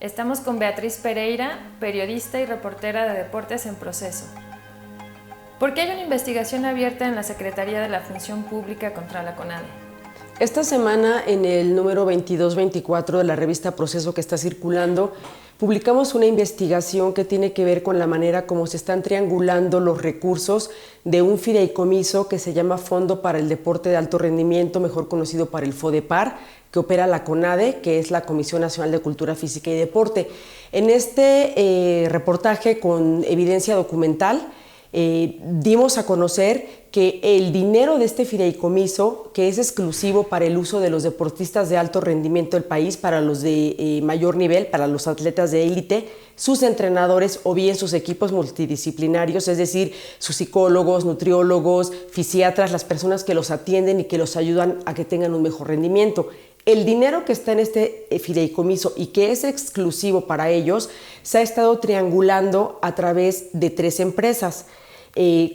Estamos con Beatriz Pereira, periodista y reportera de Deportes en Proceso. ¿Por qué hay una investigación abierta en la Secretaría de la Función Pública contra la CONADE? Esta semana, en el número 22-24 de la revista Proceso que está circulando, publicamos una investigación que tiene que ver con la manera como se están triangulando los recursos de un fideicomiso que se llama Fondo para el Deporte de Alto Rendimiento, mejor conocido para el FODEPAR, que opera la CONADE, que es la Comisión Nacional de Cultura Física y Deporte. En este reportaje con evidencia documental, dimos a conocer que el dinero de este fideicomiso, que es exclusivo para el uso de los deportistas de alto rendimiento del país, para los de mayor nivel, para los atletas de élite, sus entrenadores o bien sus equipos multidisciplinarios, es decir, sus psicólogos, nutriólogos, fisiatras, las personas que los atienden y que los ayudan a que tengan un mejor rendimiento. El dinero que está en este fideicomiso y que es exclusivo para ellos se ha estado triangulando a través de 3 empresas.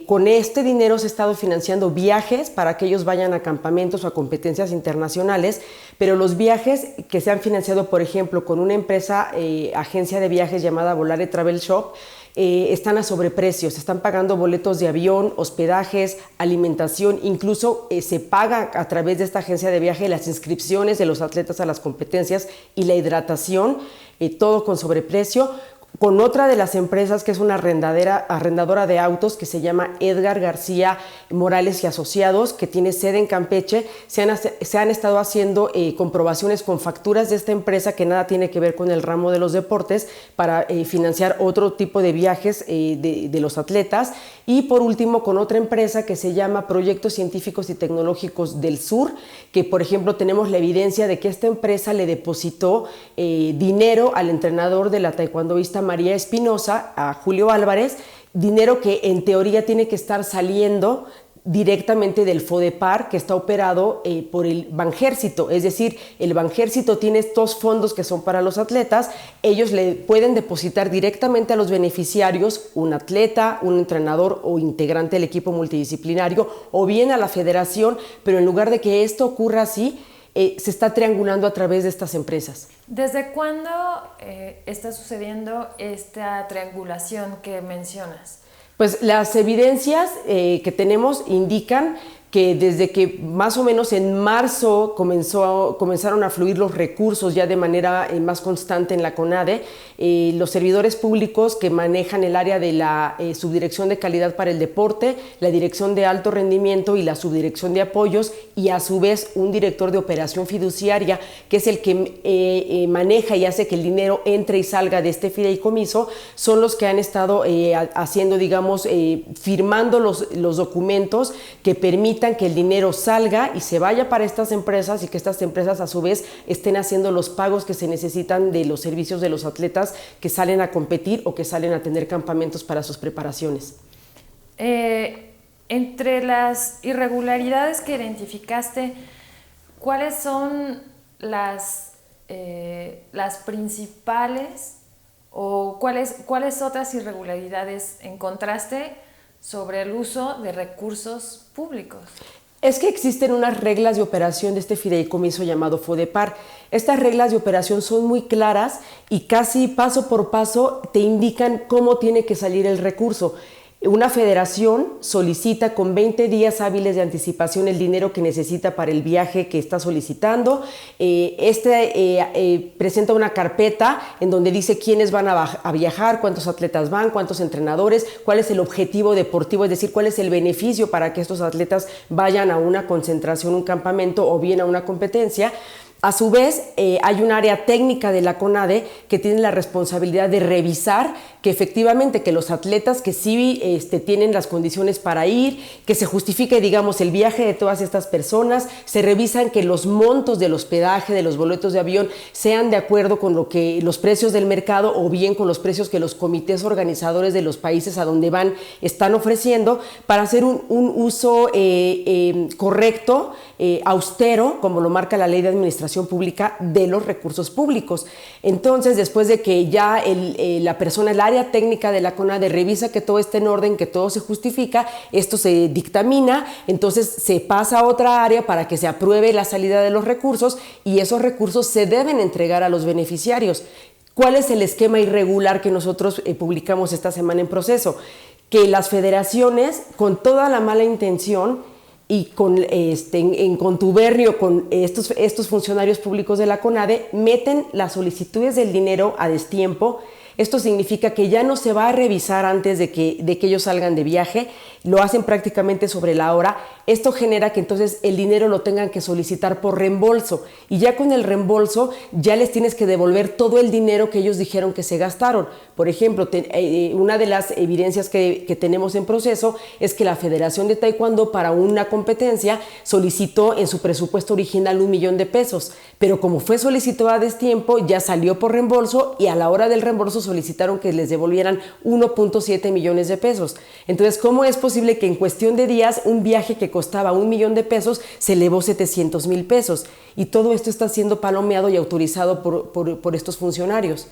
Con este dinero se ha estado financiando viajes para que ellos vayan a campamentos o a competencias internacionales, pero los viajes que se han financiado, por ejemplo, con una empresa, agencia de viajes llamada Volare Travel Shop, están a sobreprecio, se están pagando boletos de avión, hospedajes, alimentación, incluso se paga a través de esta agencia de viaje las inscripciones de los atletas a las competencias y la hidratación, todo con sobreprecio. Con otra de las empresas que es una arrendadora de autos que se llama Edgar García Morales y Asociados, que tiene sede en Campeche, se han estado haciendo comprobaciones con facturas de esta empresa que nada tiene que ver con el ramo de los deportes para financiar otro tipo de viajes de los atletas. Y por último, con otra empresa que se llama Proyectos Científicos y Tecnológicos del Sur, que por ejemplo tenemos la evidencia de que esta empresa le depositó dinero al entrenador de la taekwondoísta María Espinosa, a Julio Álvarez, dinero que en teoría tiene que estar saliendo directamente del FODEPAR, que está operado por el Banjército. Es decir, el Banjército tiene estos fondos que son para los atletas, ellos le pueden depositar directamente a los beneficiarios, un atleta, un entrenador o integrante del equipo multidisciplinario, o bien a la federación, pero en lugar de que esto ocurra así, se está triangulando a través de estas empresas. ¿Desde cuándo está sucediendo esta triangulación que mencionas? Pues las evidencias que tenemos indican que desde que más o menos en marzo comenzaron a fluir los recursos ya de manera más constante en la CONADE, los servidores públicos que manejan el área de la Subdirección de Calidad para el Deporte, la Dirección de Alto Rendimiento y la Subdirección de Apoyos, y a su vez un director de operación fiduciaria, que es el que maneja y hace que el dinero entre y salga de este fideicomiso, son los que han estado haciendo, digamos, firmando los documentos que permiten que el dinero salga y se vaya para estas empresas y que estas empresas a su vez estén haciendo los pagos que se necesitan de los servicios de los atletas que salen a competir o que salen a tener campamentos para sus preparaciones. Entre las irregularidades que identificaste, ¿cuáles son las principales o cuáles otras irregularidades encontraste sobre el uso de recursos públicos? Es que existen unas reglas de operación de este fideicomiso llamado FODEPAR. Estas reglas de operación son muy claras y casi paso por paso te indican cómo tiene que salir el recurso. Una federación solicita con 20 días hábiles de anticipación el dinero que necesita para el viaje que está solicitando. Presenta una carpeta en donde dice quiénes van a viajar, cuántos atletas van, cuántos entrenadores, cuál es el objetivo deportivo, es decir, cuál es el beneficio para que estos atletas vayan a una concentración, un campamento o bien a una competencia. A su vez, hay un área técnica de la CONADE que tiene la responsabilidad de revisar que efectivamente que los atletas que sí tienen las condiciones para ir, que se justifique, digamos, el viaje de todas estas personas, se revisan que los montos del hospedaje, de los boletos de avión, sean de acuerdo con los precios del mercado o bien con los precios que los comités organizadores de los países a donde van están ofreciendo para hacer un uso correcto, austero, como lo marca la Ley de Administración Pública, de los recursos públicos. Entonces, después de que ya la persona, el área técnica de la CONADE revisa que todo esté en orden, que todo se justifica, esto se dictamina, entonces se pasa a otra área para que se apruebe la salida de los recursos y esos recursos se deben entregar a los beneficiarios. ¿Cuál es el esquema irregular que nosotros publicamos esta semana en Proceso? Que las federaciones, con toda la mala intención y en contubernio con estos funcionarios públicos de la CONADE, meten las solicitudes del dinero a destiempo. Esto significa que ya no se va a revisar antes de que ellos salgan de viaje, lo hacen prácticamente sobre la hora. Esto genera que entonces el dinero lo tengan que solicitar por reembolso, y ya con el reembolso ya les tienes que devolver todo el dinero que ellos dijeron que se gastaron. Por ejemplo, una de las evidencias que tenemos en Proceso es que la Federación de Taekwondo para una competencia solicitó en su presupuesto original 1 millón de pesos, pero como fue solicitado a destiempo ya salió por reembolso, y a la hora del reembolso solicitaron que les devolvieran 1.7 millones de pesos. Entonces, ¿cómo es posible que en cuestión de días un viaje que costaba 1 millón de pesos se elevó 700,000 pesos? Y todo esto está siendo palomeado y autorizado por estos funcionarios.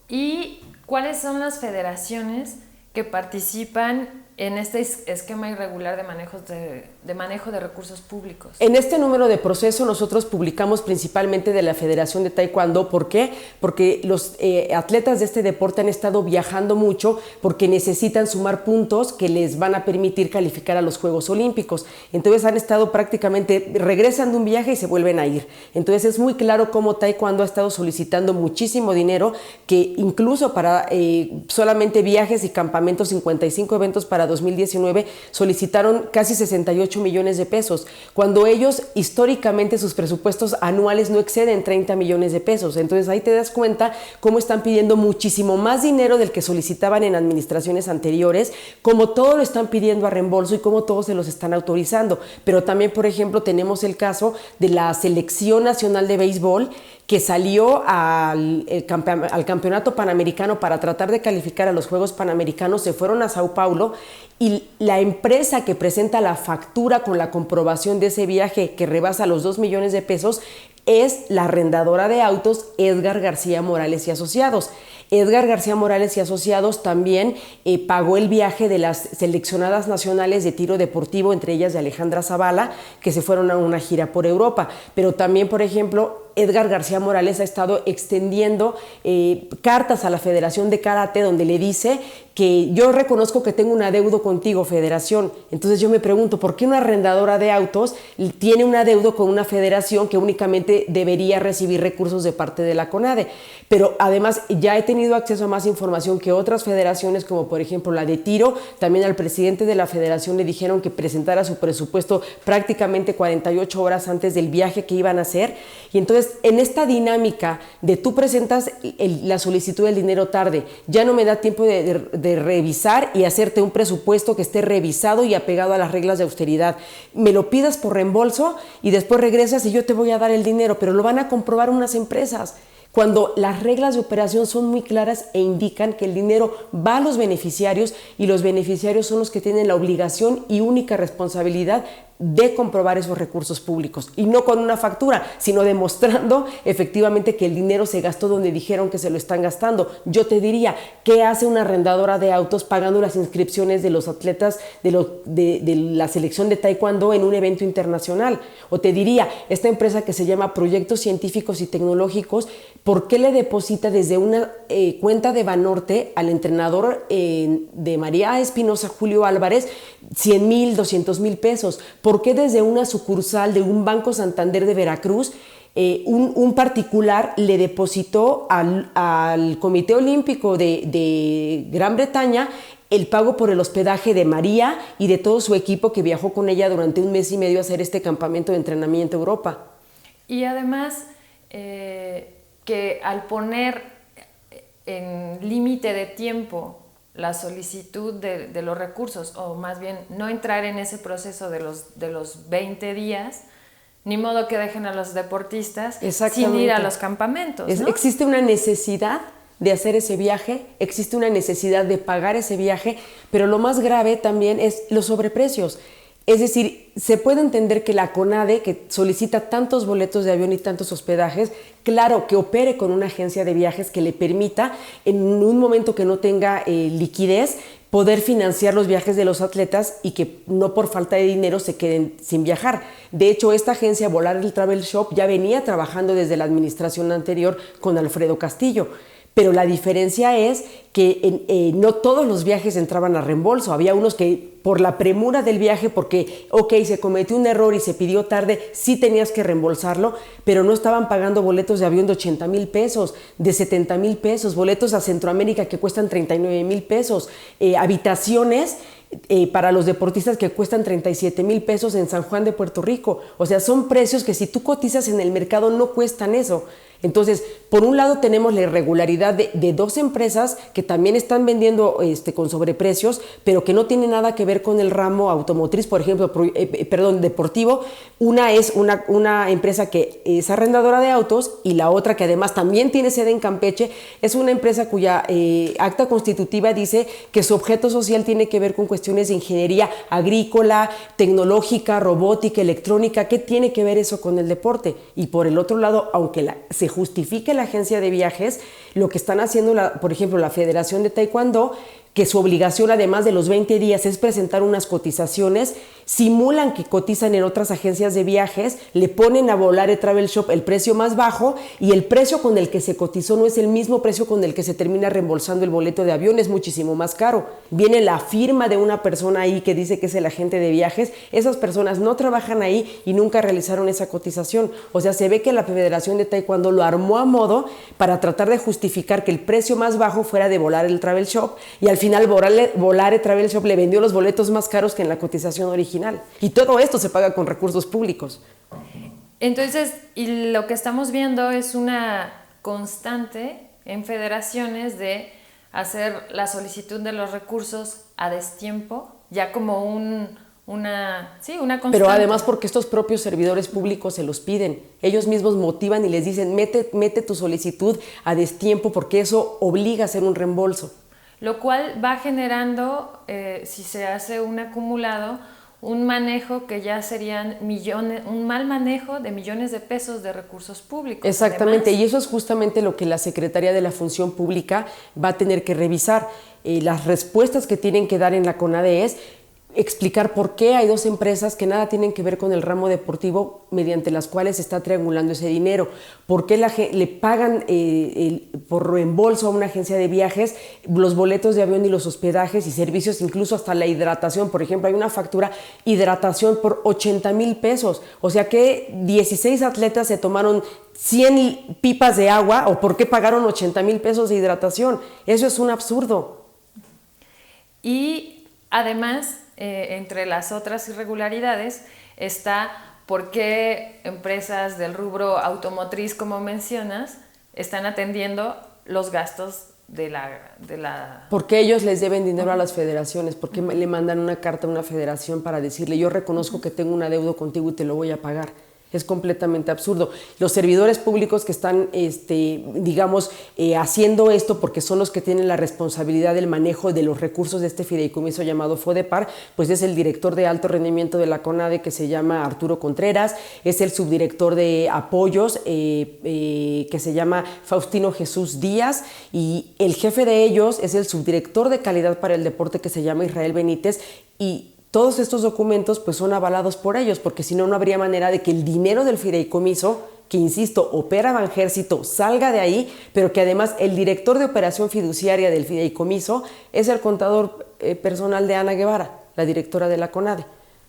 ¿Y cuáles son las federaciones que participan en este esquema irregular de manejo de recursos públicos? En este número de Proceso nosotros publicamos principalmente de la Federación de Taekwondo. ¿Por qué? Porque los atletas de este deporte han estado viajando mucho porque necesitan sumar puntos que les van a permitir calificar a los Juegos Olímpicos. Entonces han estado prácticamente, regresan de un viaje y se vuelven a ir. Entonces es muy claro cómo Taekwondo ha estado solicitando muchísimo dinero, que incluso para solamente viajes y campamentos, 55 eventos para 2019, solicitaron casi 68 millones de pesos, cuando ellos históricamente sus presupuestos anuales no exceden 30 millones de pesos. Entonces ahí te das cuenta cómo están pidiendo muchísimo más dinero del que solicitaban en administraciones anteriores, como todo lo están pidiendo a reembolso y como todos se los están autorizando. Pero también, por ejemplo, tenemos el caso de la Selección Nacional de Béisbol, que salió al Campeonato Panamericano para tratar de calificar a los Juegos Panamericanos. Se fueron a Sao Paulo, y la empresa que presenta la factura con la comprobación de ese viaje, que rebasa los 2 millones de pesos, es la arrendadora de autos Edgar García Morales y Asociados. Edgar García Morales y Asociados también pagó el viaje de las seleccionadas nacionales de tiro deportivo, entre ellas de Alejandra Zavala, que se fueron a una gira por Europa. Pero también, por ejemplo, Edgar García Morales ha estado extendiendo cartas a la Federación de Karate, donde le dice que yo reconozco que tengo un adeudo contigo, Federación. Entonces yo me pregunto, ¿por qué una arrendadora de autos tiene un adeudo con una federación que únicamente debería recibir recursos de parte de la CONADE? Pero además ya he tenido acceso a más información que otras federaciones, como por ejemplo la de tiro. También al presidente de la federación le dijeron que presentara su presupuesto prácticamente 48 horas antes del viaje que iban a hacer. Y entonces, en esta dinámica de tú presentas la solicitud del dinero tarde, ya no me da tiempo de revisar y hacerte un presupuesto que esté revisado y apegado a las reglas de austeridad. Me lo pidas por reembolso y después regresas y yo te voy a dar el dinero, pero lo van a comprobar unas empresas, cuando las reglas de operación son muy claras e indican que el dinero va a los beneficiarios, y los beneficiarios son los que tienen la obligación y única responsabilidad de comprobar esos recursos públicos, y no con una factura, sino demostrando efectivamente que el dinero se gastó donde dijeron que se lo están gastando. Yo te diría, ¿qué hace una arrendadora de autos pagando las inscripciones de los atletas de la selección de Taekwondo en un evento internacional? O te diría, esta empresa que se llama Proyectos Científicos y Tecnológicos, ¿por qué le deposita desde una cuenta de Banorte al entrenador de María Espinosa, Julio Álvarez, 100,000, 200,000 pesos? ¿Por qué desde una sucursal de un Banco Santander de Veracruz un particular le depositó al Comité Olímpico de Gran Bretaña el pago por el hospedaje de María y de todo su equipo que viajó con ella durante 1 mes y medio a hacer este campamento de entrenamiento a Europa? Y además, que al poner en límite de tiempo la solicitud de los recursos, o más bien no entrar en ese proceso de los 20 días, ni modo que dejen a los deportistas sin ir a los campamentos, ¿no? Existe una necesidad de hacer ese viaje, existe una necesidad de pagar ese viaje, pero lo más grave también es los sobreprecios. Es decir, se puede entender que la CONADE, que solicita tantos boletos de avión y tantos hospedajes, claro, que opere con una agencia de viajes que le permita, en un momento que no tenga liquidez, poder financiar los viajes de los atletas y que no por falta de dinero se queden sin viajar. De hecho, esta agencia, Volar el Travel Shop, ya venía trabajando desde la administración anterior con Alfredo Castillo. Pero la diferencia es que no todos los viajes entraban a reembolso. Había unos que por la premura del viaje, porque, se cometió un error y se pidió tarde, sí tenías que reembolsarlo, pero no estaban pagando boletos de avión de 80,000 pesos, de 70,000 pesos, boletos a Centroamérica que cuestan 39,000 pesos, habitaciones para los deportistas que cuestan 37,000 pesos en San Juan de Puerto Rico. O sea, son precios que si tú cotizas en el mercado no cuestan eso. Entonces, por un lado tenemos la irregularidad de dos empresas que también están vendiendo con sobreprecios, pero que no tienen nada que ver con el ramo automotriz, por ejemplo, deportivo. Una es una empresa que es arrendadora de autos y la otra, que además también tiene sede en Campeche, es una empresa cuya acta constitutiva dice que su objeto social tiene que ver con cuestiones de ingeniería agrícola, tecnológica, robótica, electrónica. ¿Qué tiene que ver eso con el deporte? Y por el otro lado, aunque se justifique la agencia de viajes, lo que están haciendo, por ejemplo, la Federación de Taekwondo, que su obligación además de los 20 días es presentar unas cotizaciones, simulan que cotizan en otras agencias de viajes, le ponen a Volare Travel Shop el precio más bajo y el precio con el que se cotizó no es el mismo precio con el que se termina reembolsando el boleto de avión, es muchísimo más caro. Viene la firma de una persona ahí que dice que es el agente de viajes, esas personas no trabajan ahí y nunca realizaron esa cotización. O sea, se ve que la Federación de Taekwondo lo armó a modo para tratar de justificar que el precio más bajo fuera de Volare Travel Shop y al final Volare Travel Shop le vendió los boletos más caros que en la cotización original. Y todo esto se paga con recursos públicos. Entonces, y lo que estamos viendo es una constante en federaciones de hacer la solicitud de los recursos a destiempo, ya como una constante. Pero además porque estos propios servidores públicos se los piden. Ellos mismos motivan y les dicen, mete tu solicitud a destiempo porque eso obliga a hacer un reembolso. Lo cual va generando, si se hace un acumulado, un manejo que ya serían un mal manejo de millones de pesos de recursos públicos. Exactamente, además. y eso es justamente lo que la Secretaría de la Función Pública va a tener que revisar. Las respuestas que tienen que dar en la CONADE es explicar por qué hay dos empresas que nada tienen que ver con el ramo deportivo mediante las cuales se está triangulando ese dinero, por qué le pagan por reembolso a una agencia de viajes los boletos de avión y los hospedajes y servicios, incluso hasta la hidratación. Por ejemplo, hay una factura hidratación por 80,000 pesos, o sea que 16 atletas se tomaron 100 pipas de agua, o por qué pagaron 80,000 pesos de hidratación. Eso es un absurdo. Y además, entre las otras irregularidades está por qué empresas del rubro automotriz, como mencionas, están atendiendo los gastos de la... ¿Por qué ellos les deben dinero a las federaciones? ¿Por qué le mandan una carta a una federación para decirle yo reconozco que tengo un adeudo contigo y te lo voy a pagar? Es completamente absurdo. Los servidores públicos que están, haciendo esto porque son los que tienen la responsabilidad del manejo de los recursos de este fideicomiso llamado FODEPAR, pues es el director de alto rendimiento de la CONADE, que se llama Arturo Contreras, es el subdirector de apoyos, que se llama Faustino Jesús Díaz, y el jefe de ellos es el subdirector de calidad para el deporte, que se llama Israel Benítez, y todos estos documentos pues son avalados por ellos, porque si no, no habría manera de que el dinero del fideicomiso, que insisto, opera Banjército, salga de ahí, pero que además el director de operación fiduciaria del fideicomiso es el contador personal de Ana Guevara, la directora de la CONADE.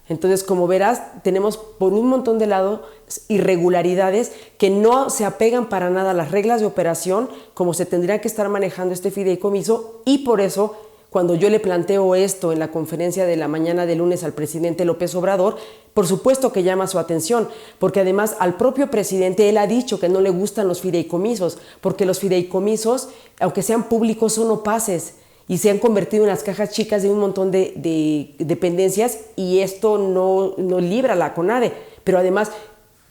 Entonces, como verás, tenemos por un montón de lados irregularidades que no se apegan para nada a las reglas de operación como se tendría que estar manejando este fideicomiso, y por eso cuando yo le planteo esto en la conferencia de la mañana de lunes al presidente López Obrador, por supuesto que llama su atención, porque además al propio presidente él ha dicho que no le gustan los fideicomisos, porque los fideicomisos, aunque sean públicos, son opaces y se han convertido en las cajas chicas de un montón de dependencias, y esto no libra la CONADE. Pero además,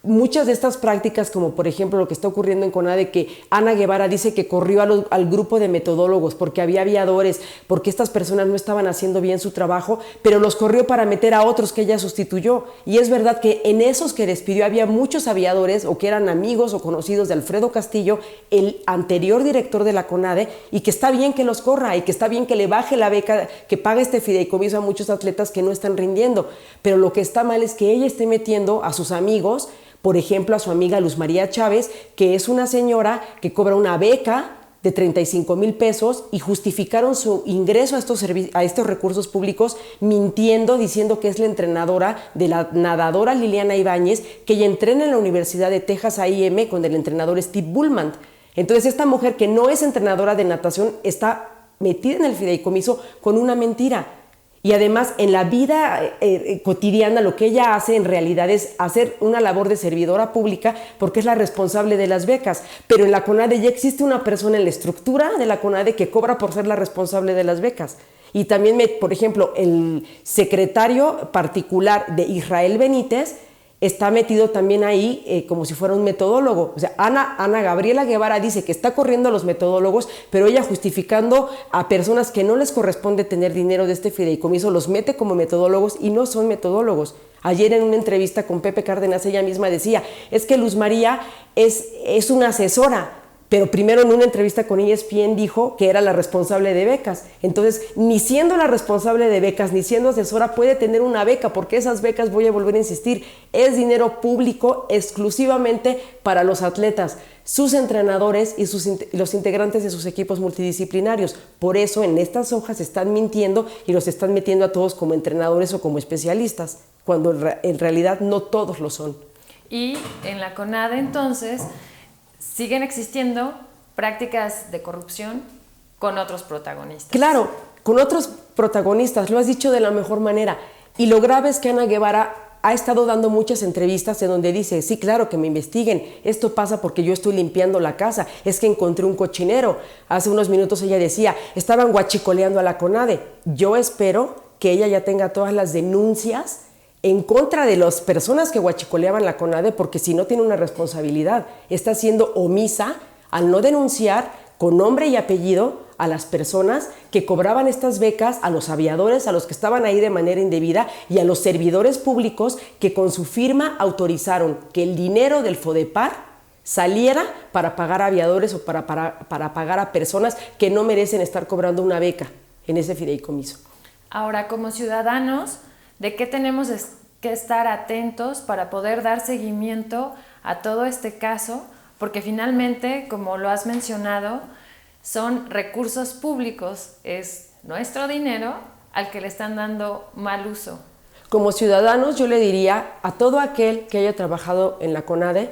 muchas de estas prácticas, como por ejemplo lo que está ocurriendo en CONADE, que Ana Guevara dice que corrió al grupo de metodólogos porque había aviadores, porque estas personas no estaban haciendo bien su trabajo, pero los corrió para meter a otros que ella sustituyó. Y es verdad que en esos que despidió había muchos aviadores o que eran amigos o conocidos de Alfredo Castillo, el anterior director de la CONADE, y que está bien que los corra y que está bien que le baje la beca que paga este fideicomiso a muchos atletas que no están rindiendo. Pero lo que está mal es que ella esté metiendo a sus amigos, por ejemplo, a su amiga Luz María Chávez, que es una señora que cobra una beca de 35,000 pesos y justificaron su ingreso a estos recursos públicos mintiendo, diciendo que es la entrenadora de la nadadora Liliana Ibáñez, que ella entrena en la Universidad de Texas A&M con el entrenador Steve Bullman. Entonces esta mujer, que no es entrenadora de natación, está metida en el fideicomiso con una mentira. Y además, en la vida cotidiana, lo que ella hace en realidad es hacer una labor de servidora pública, porque es la responsable de las becas. Pero en la CONADE ya existe una persona en la estructura de la CONADE que cobra por ser la responsable de las becas. Y también, por ejemplo, el secretario particular de Israel Benítez está metido también ahí como si fuera un metodólogo. O sea, Ana Gabriela Guevara dice que está corriendo a los metodólogos, pero ella, justificando a personas que no les corresponde tener dinero de este fideicomiso, los mete como metodólogos y no son metodólogos. Ayer en una entrevista con Pepe Cárdenas ella misma decía, es que Luz María es una asesora, pero primero en una entrevista con ESPN dijo que era la responsable de becas. Entonces, ni siendo la responsable de becas, ni siendo asesora, puede tener una beca, porque esas becas, voy a volver a insistir, es dinero público exclusivamente para los atletas, sus entrenadores y los integrantes de sus equipos multidisciplinarios. Por eso en estas hojas están mintiendo y los están metiendo a todos como entrenadores o como especialistas, cuando en realidad no todos lo son. Y en la CONADE, entonces, siguen existiendo prácticas de corrupción con otros protagonistas. Claro, con otros protagonistas, lo has dicho de la mejor manera. Y lo grave es que Ana Guevara ha estado dando muchas entrevistas en donde dice, sí, claro, que me investiguen, esto pasa porque yo estoy limpiando la casa, es que encontré un cochinero. Hace unos minutos ella decía, estaban guachicoleando a la CONADE. Yo espero que ella ya tenga todas las denuncias en contra de las personas que guachicoleaban la CONADE, porque si no tiene una responsabilidad, está siendo omisa al no denunciar con nombre y apellido a las personas que cobraban estas becas, a los aviadores, a los que estaban ahí de manera indebida y a los servidores públicos que con su firma autorizaron que el dinero del FODEPAR saliera para pagar a aviadores o para pagar a personas que no merecen estar cobrando una beca en ese fideicomiso. Ahora, como ciudadanos, ¿de qué tenemos que estar atentos para poder dar seguimiento a todo este caso? Porque finalmente, como lo has mencionado, son recursos públicos, es nuestro dinero al que le están dando mal uso. Como ciudadanos, yo le diría a todo aquel que haya trabajado en la CONADE,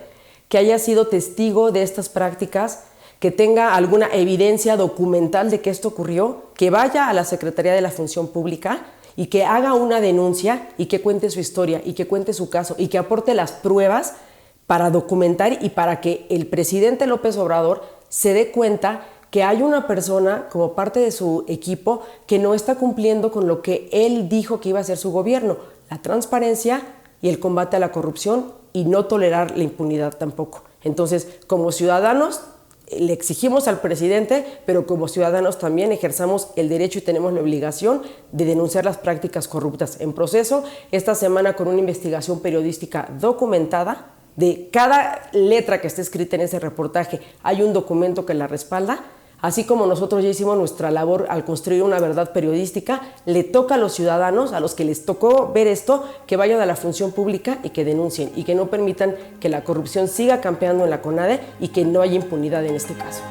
que haya sido testigo de estas prácticas, que tenga alguna evidencia documental de que esto ocurrió, que vaya a la Secretaría de la Función Pública y que haga una denuncia y que cuente su historia y que cuente su caso y que aporte las pruebas para documentar y para que el presidente López Obrador se dé cuenta que hay una persona como parte de su equipo que no está cumpliendo con lo que él dijo que iba a hacer su gobierno, la transparencia y el combate a la corrupción y no tolerar la impunidad tampoco. Entonces, como ciudadanos, le exigimos al presidente, pero como ciudadanos también ejerzamos el derecho y tenemos la obligación de denunciar las prácticas corruptas en proceso. Esta semana, con una investigación periodística documentada, de cada letra que esté escrita en ese reportaje, hay un documento que la respalda. Así como nosotros ya hicimos nuestra labor al construir una verdad periodística, le toca a los ciudadanos, a los que les tocó ver esto, que vayan a la función pública y que denuncien y que no permitan que la corrupción siga campeando en la CONADE y que no haya impunidad en este caso.